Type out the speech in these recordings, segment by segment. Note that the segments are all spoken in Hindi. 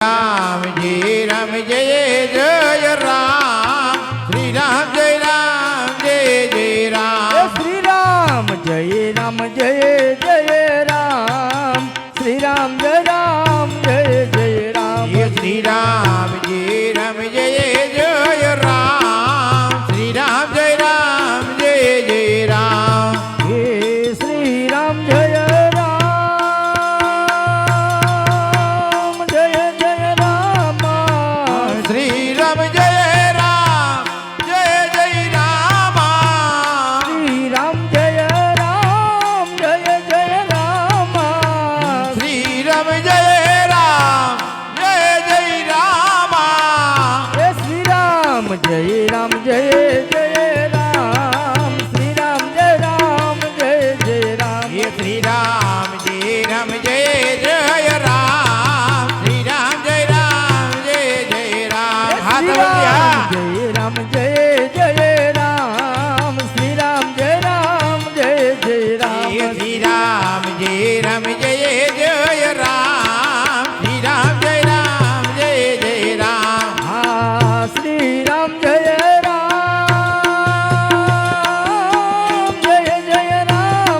राम जय जय राम श्री राम जय जय राम श्री राम जय जय राम श्री राम जय जय राम ये श्री राम जय जय राम श्री राम जय जय राम ये श्री राम जय राम जय राम श्री राम जय जय राम श्री राम जय जय राम श्री राम जय जय राम हे श्री राम जय जय राम श्री राम जय जय राम ये श्री राम जय जय राम श्री राम जय राम हाथ बढ़िया जय राम जय राम श्री राम जय जय राम ये श्री राम जय जय राम श्री राम जय राम हाँ श्री राम जय राम श्री राम जय जय राम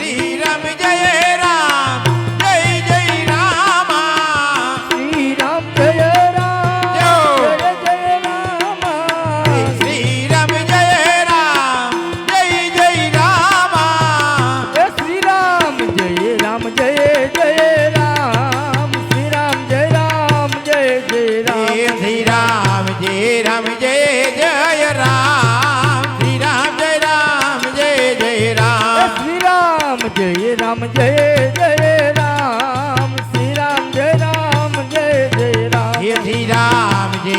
श्री राम जय राम श्री राम जय जय राम हे श्री राम जय जय राम श्री राम जय जय राम ये श्री राम जय जय राम श्री राम जय राम श्री राम जय जय राम श्री राम जय जय राम ये श्री राम जय